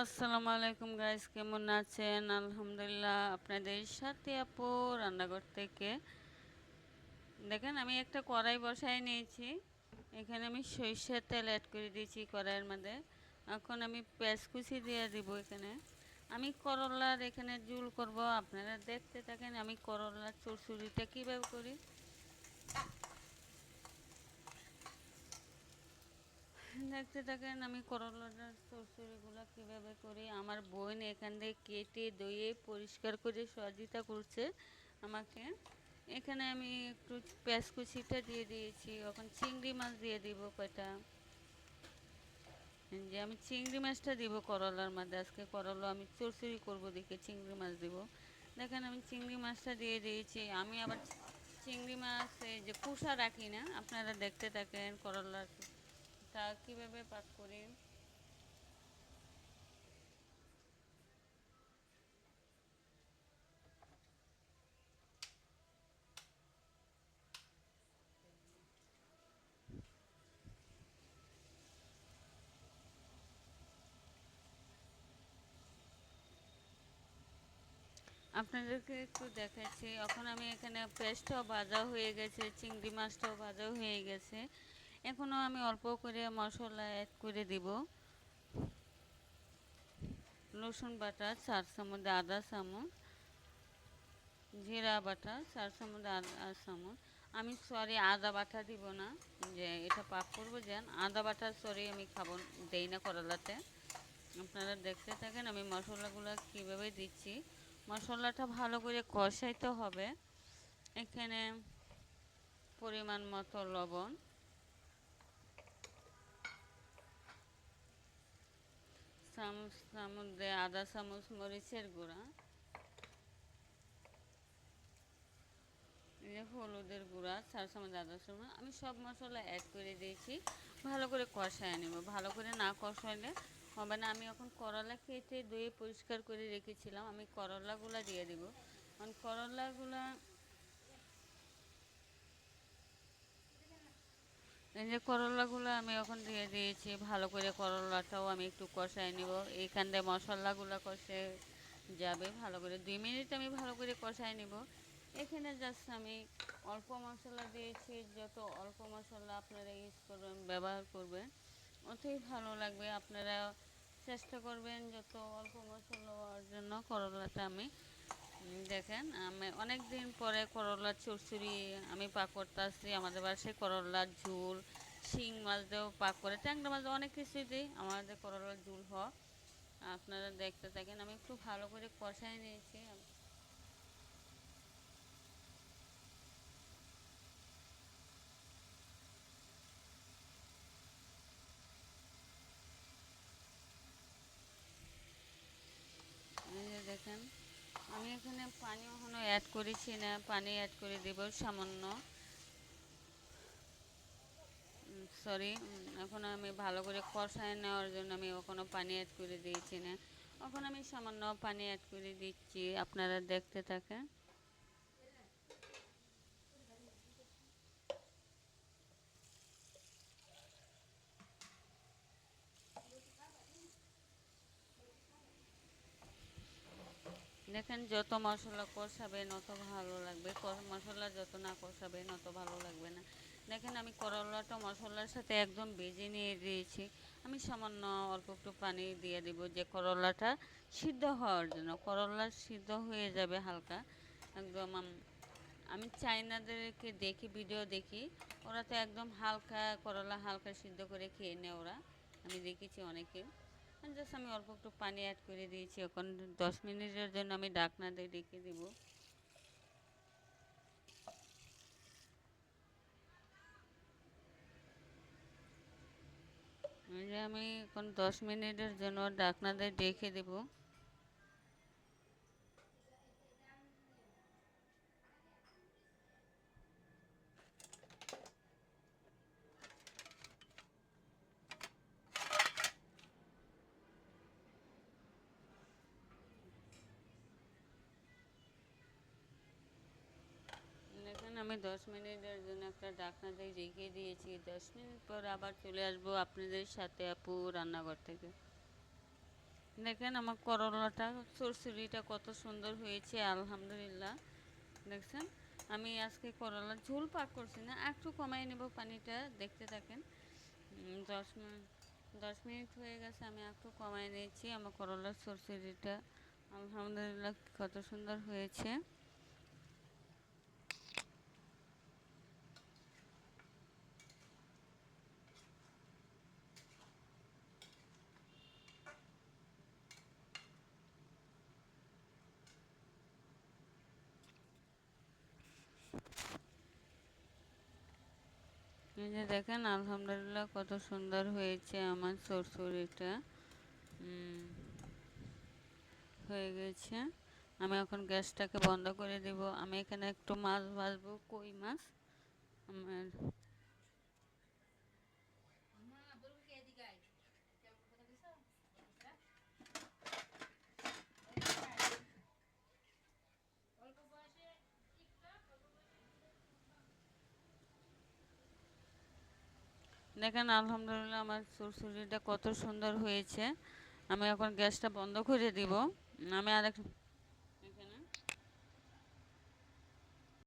আসসালামু আলাইকুম গাইস, কেমন আছেন? আলহামদুলিল্লাহ, আপনাদের সাথে আপু রান্নাঘর থেকে। দেখেন, আমি একটা কড়াই বসায় নিয়েছি। এখানে আমি সরিষার তেল অ্যাড করে দিয়েছি কড়াইয়ের মধ্যে। এখন আমি পেঁয়াজ কুচি দিয়ে দিব এখানে। আমি করলার এখানে ঝোল করব, আপনারা দেখতে থাকেন আমি করলার চচ্চড়িটা কীভাবে করি। দেখতে থাকেন আমি করলাটার চচ্চড়িগুলো কীভাবে করি। আমার বোন এখান থেকে কেটে ধুয়ে পরিষ্কার করে সহযোগিতা করছে আমাকে। এখানে আমি একটু পেঁয়াজ কুচিটা দিয়ে দিয়েছি। এখন চিংড়ি মাছ দিয়ে দিব কয়টা। যে আমি চিংড়ি মাছটা দিব করলার মধ্যে, আজকে করলা আমি চচ্চড়ি করবো দেখে চিংড়ি মাছ দিব। দেখেন আমি চিংড়ি মাছটা দিয়ে দিয়েছি। আমি আবার চিংড়ি মাছ এই যে কুসা রাখি না, আপনারা দেখতে থাকেন করলাটা কীভাবে পাক করি। আপনাদেরকে একটু দেখাচ্ছি। এখন আমি এখানে পেঁয়াজটাও ভাজা হয়ে গেছে, চিংড়ি মাছটাও ভাজা হয়ে গেছে। এখনও আমি অল্প করে মশলা অ্যাড করে দিব। রসুন বাটা 4 চামচ, আদা চামচ, জিরা বাটা 4 চামচ, আদা চামচ। আমি সরি আদা বাটা দিব না, যে এটা পাক করবো যেন আদা বাটা সরি আমি খাবো, দেই না করলাতে। আপনারা দেখতে থাকেন আমি মশলাগুলো কীভাবে দিচ্ছি। মশলাটা ভালো করে কষাইতে হবে। এখানে পরিমাণ মতো লবণ, চামচ চামচ দিয়ে আধা চামচ মরিচের গুঁড়া, এই যে হলুদের গুঁড়া 4 চামচ, আদা চামচ। আমি সব মশলা অ্যাড করে দিয়েছি। ভালো করে কষায় নেব, ভালো করে না কষাইলে হবে না। আমি এখন করলা কেটে ধুয়ে পরিষ্কার করে রেখেছিলাম, আমি করলাগুলো দিয়ে দিব। কারণ করলাগুলা এই যে করলাগুলো আমি এখন দিয়ে দিয়েছি। ভালো করে করলাটাও আমি একটু কষায় নিব। এইখান দিয়ে মশলাগুলো কষে যাবে ভালো করে। 2 মিনিট আমি ভালো করে কষায় নিব। এখানে জাস্ট আমি অল্প মশলা দিয়েছি। যত অল্প মশলা আপনারা ইউজ করবেন, ব্যবহার করবেন, অতই ভালো লাগবে। আপনারা চেষ্টা করবেন যত অল্প মশলা হওয়ার জন্য। করলাটা আমি দেখেন আমি অনেক দিন পরে করলার চচ্চড়ি আমি পাক করতেছি। আমাদের বাসায় করলার ঝোল, শিং মাছ দিয়েও পাক করে, ট্যাংরা মাছ অনেক কিছুই দিই আমাদের করলার ঝোল হয়। আপনারা দেখতে থাকেন আমি একটু ভালো করে কষাই নিয়েছি। এই যে দেখেন আমি এখানে পানি এখনও অ্যাড করেছি না, পানি অ্যাড করে দেব সামান্য। সরি, এখন আমি ভালো করে কষায় নেওয়ার জন্য আমি এখনও পানি অ্যাড করে দিয়েছি না। এখন আমি সামান্য পানি অ্যাড করে দিচ্ছি, আপনারা দেখতে থাকেন। দেখেন যত মশলা কষাবেন অত ভালো লাগবে, মশলা যত না কষাবেন অত ভালো লাগবে না। দেখেন আমি করলাটা মশলার সাথে একদম ভেজে নিয়ে দিয়েছি। আমি সামান্য অল্প একটু পানি দিয়ে দিব, যে করলাটা সিদ্ধ হওয়ার জন্য। করলা সিদ্ধ হয়ে যাবে হালকা একদম। আমি চাইনাদেরকে দেখি, ভিডিও দেখি, ওরা তো একদম হালকা করলা হালকা সিদ্ধ করে খেয়ে নেয় ওরা। আমি দেখেছি অনেকে। জাস্ট আমি অল্প একটু পানি অ্যাড করে দিয়েছি। এখন 10 মিনিটের জন্য আমি ঢাকনা দিয়ে ঢেকে দেব। এই যে আমি এখন 10 মিনিটের জন্য ঢাকনা দিয়ে ঢেকে দেবো। দেখেন আমি 10 মিনিটের জন্য একটা ঢাকনা দিয়ে রেখে দিয়েছি। 10 মিনিট পর আবার চলে আসবো আপনাদের সাথে আপু রান্নাঘর থেকে। দেখেন আমার করলাটা চচ্চড়িটা কত সুন্দর হয়েছে আলহামদুলিল্লাহ। দেখছেন, আমি আজকে করলার ঝোল পাক করছি না, একটু কমাই নেব পানিটা, দেখতে থাকেন। 10 মিনিট 10 মিনিট হয়ে গেছে, আমি একটু কমাই নিয়েছি। আমার করলার চচ্চড়িটা আলহামদুলিল্লাহ কত সুন্দর হয়েছে। এই যে দেখেন আলহামদুলিল্লাহ কত সুন্দর হয়েছে আমার চচ্চড়িটা। উম, হয়ে গেছে। আমি এখন গ্যাসটাকে বন্ধ করে দেব। আমি এখানে একটু মাছ ভাজবো, কই মাছ। আমার দেখেন আলহামদুলিল্লাহ আমার চচ্চড়িটা কত সুন্দর হয়েছে। আমি এখন গ্যাসটা বন্ধ করে দিব। আমি আরেক